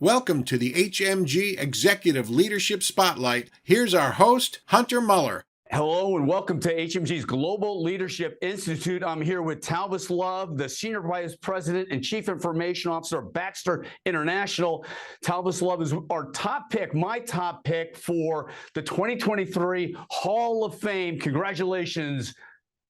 Welcome to the HMG Executive Leadership Spotlight. Here's our host, Hunter Muller. Hello and welcome to HMG's Global Leadership Institute. I'm here with Talvis Love, the Senior Vice President and Chief Information Officer of Baxter International. Talvis Love is our top pick, my top pick for the 2023 Hall of Fame. Congratulations.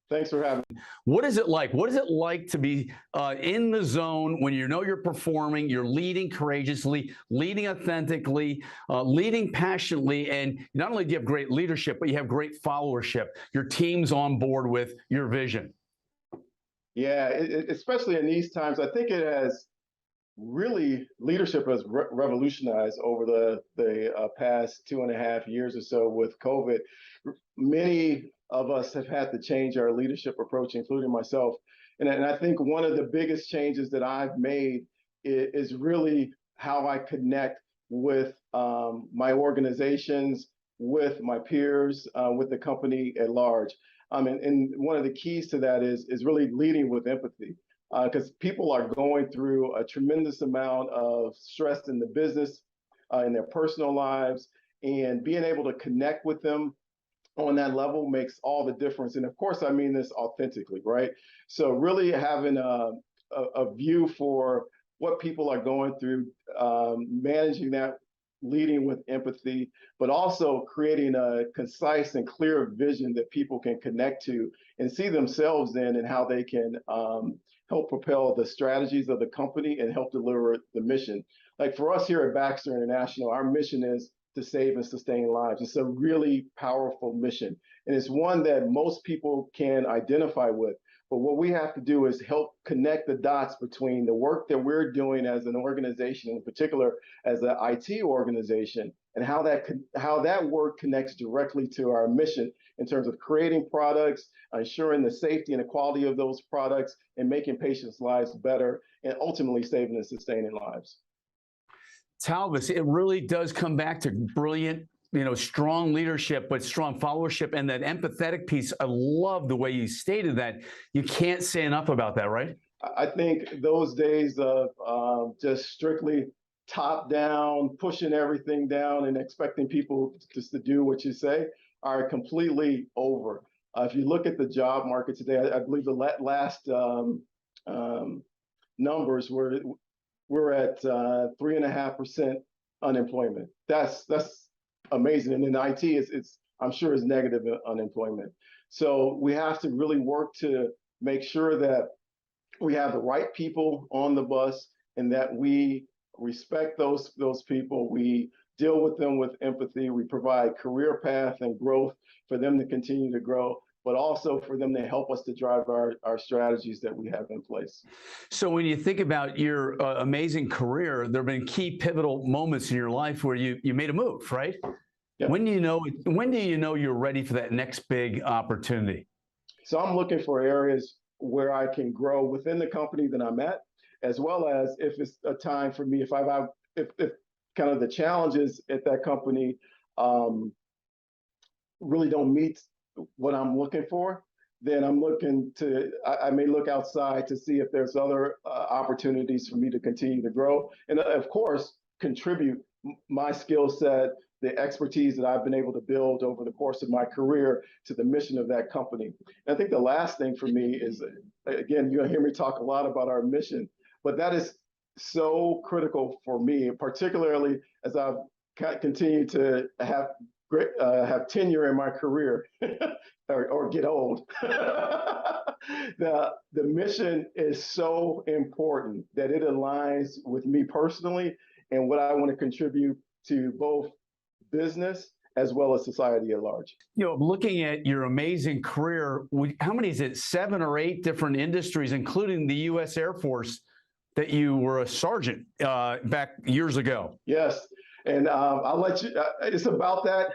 Thanks for having me. What is it like? What is it like to be in the zone when you know you're performing, you're leading courageously, leading authentically, leading passionately, and not only do you have great leadership, but you have great followership. Your team's on board with your vision. Yeah, especially in these times, I think it has really, leadership has revolutionized over the past 2.5 years or so with COVID. Many of us have had to change our leadership approach, including myself. And I think one of the biggest changes that I've made is really how I connect with my organizations, with my peers, with the company at large. And one of the keys to that is really leading with empathy, because people are going through a tremendous amount of stress in the business, in their personal lives, and being able to connect with them on that level makes all the difference. And of course, I mean this authentically, right? So really having a view for what people are going through, managing that, leading with empathy, but also creating a concise and clear vision that people can connect to and see themselves in, and how they can help propel the strategies of the company and help deliver the mission. Like for us here at Baxter International, our mission is to save and sustain lives. It's a really powerful mission, and it's one that most people can identify with. But what we have to do is help connect the dots between the work that we're doing as an organization, in particular as an IT organization, and how that work connects directly to our mission in terms of creating products, ensuring the safety and the quality of those products, and making patients' lives better, and ultimately saving and sustaining lives. Talvis, it really does come back to brilliant, strong leadership, but strong followership and that empathetic piece. I love the way you stated that. You can't say enough about that, right? I think those days of just strictly top down, pushing everything down and expecting people just to do what you say are completely over. If you look at the job market today, I believe the last numbers we're at 3.5% unemployment. That's amazing. And in IT, it's I'm sure is negative unemployment. So we have to really work to make sure that we have the right people on the bus, and that we respect those people. We deal with them with empathy. We provide career path and growth for them to continue to grow, but also for them to help us to drive our strategies that we have in place. So when you think about your amazing career, there have been key pivotal moments in your life where you made a move, right? Yep. When do you know you're ready for that next big opportunity? So I'm looking for areas where I can grow within the company that I'm at, as well as if it's a time for me, if kind of the challenges at that company really don't meet what I'm looking for, then I'm looking to, I may look outside to see if there's other opportunities for me to continue to grow. And of course, contribute my skill set, the expertise that I've been able to build over the course of my career to the mission of that company. And I think the last thing for me is, again, you'll hear me talk a lot about our mission, but that is so critical for me, particularly as I've continued to have tenure in my career or get old. The mission is so important that it aligns with me personally and what I want to contribute to both business as well as society at large. Looking at your amazing career, how many is it? 7 or 8 different industries, including the U.S. Air Force, that you were a sergeant back years ago. Yes. And I'll let you, it's about that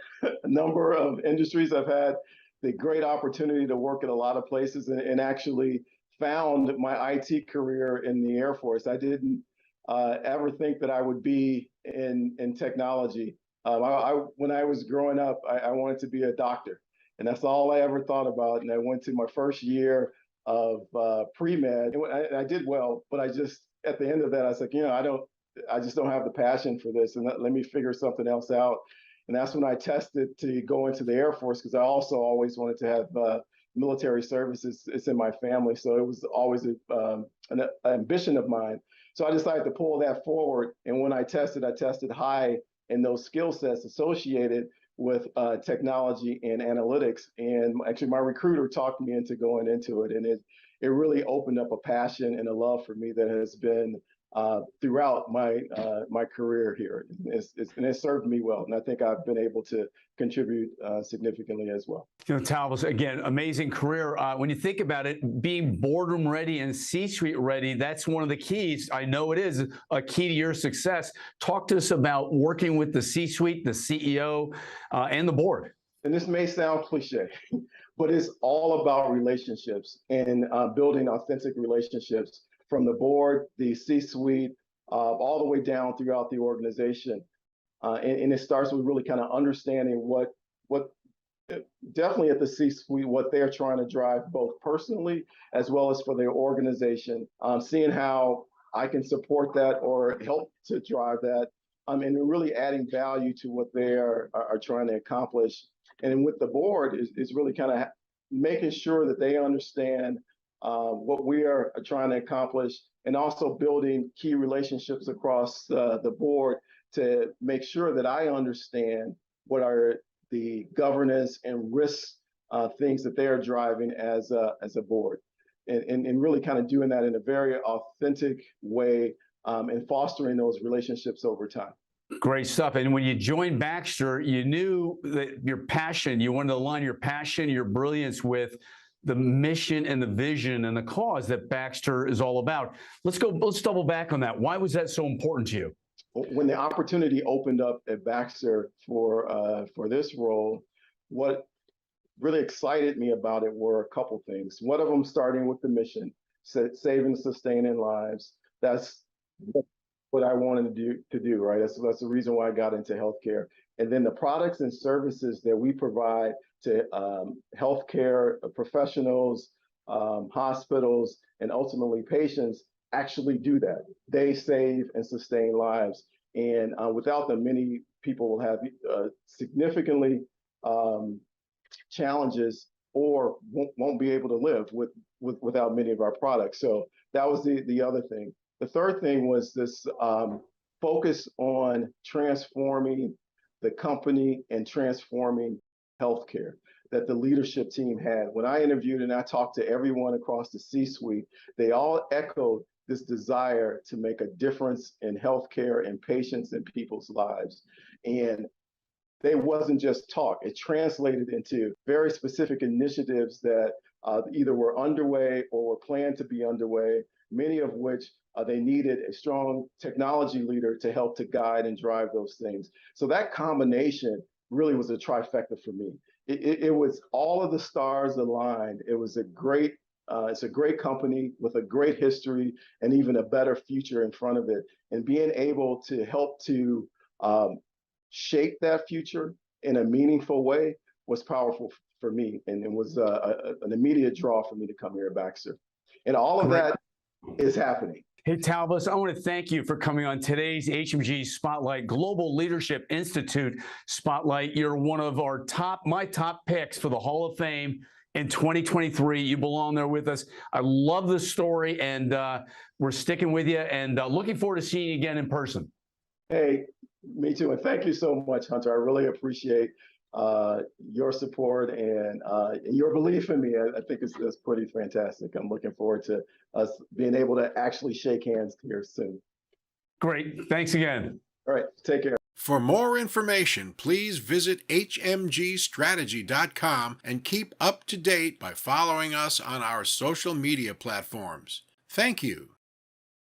number of industries. I've had the great opportunity to work at a lot of places, and actually found my IT career in the Air Force. I didn't ever think that I would be in technology. When I was growing up, I wanted to be a doctor, and that's all I ever thought about. And I went to my first year of pre-med, and I did well, but I just, at the end of that, I was like, I just don't have the passion for this, and let me figure something else out. And that's when I tested to go into the Air Force, because I also always wanted to have military services. It's in my family, so it was always an ambition of mine. So I decided to pull that forward. And when I tested high in those skill sets associated with technology and analytics. And actually, my recruiter talked me into going into it, and it really opened up a passion and a love for me that has been throughout my career here. And it served me well, and I think I've been able to contribute significantly as well. Talbot, again, amazing career. When you think about it, being boardroom ready and C-suite ready, that's one of the keys. I know it is a key to your success. Talk to us about working with the C-suite, the CEO, and the board. And this may sound cliche, but it's all about relationships and building authentic relationships from the board, the C-suite, all the way down throughout the organization. And it starts with really kind of understanding what definitely at the C-suite, what they're trying to drive both personally as well as for their organization, seeing how I can support that or help to drive that, and really adding value to what they are trying to accomplish. And then with the board is really kind of making sure that they understand what we are trying to accomplish, and also building key relationships across the board to make sure that I understand what are the governance and risk things that they are driving as a board, and really kind of doing that in a very authentic way, and fostering those relationships over time. Great stuff. And when you joined Baxter, you knew that your passion, you wanted to align your passion, your brilliance with the mission and the vision and the cause that Baxter is all about. Let's double back on that. Why was that so important to you? When the opportunity opened up at Baxter for this role, what really excited me about it were a couple things. One of them starting with the mission, saving, sustaining lives. That's what I wanted to do, right? That's the reason why I got into healthcare. And then the products and services that we provide to healthcare professionals, hospitals, and ultimately patients actually do that. They save and sustain lives. And without them, many people will have significantly challenges or won't be able to live without many of our products. So that was the other thing. The third thing was this focus on transforming the company and transforming healthcare that the leadership team had. When I interviewed and I talked to everyone across the C-suite, they all echoed this desire to make a difference in healthcare and patients and people's lives. And they wasn't just talk, it translated into very specific initiatives that either were underway or were planned to be underway, many of which they needed a strong technology leader to help to guide and drive those things. So that combination really was a trifecta for me. It was all of the stars aligned. It was it's a great company with a great history and even a better future in front of it. And being able to help to shape that future in a meaningful way was powerful for me, and it was an immediate draw for me to come here at Baxter. And all of that is happening. Hey, Talbot, I want to thank you for coming on today's HMG Spotlight Global Leadership Institute Spotlight. You're one of my top picks for the Hall of Fame in 2023. You belong there with us. I love the story, and we're sticking with you, and looking forward to seeing you again in person. Hey, me too. And thank you so much, Hunter. I really appreciate your support and your belief in me. I think it's pretty fantastic. I'm looking forward to us being able to actually shake hands here soon. Great. Thanks again. All right. Take care. For more information, please visit hmgstrategy.com and keep up to date by following us on our social media platforms. Thank you.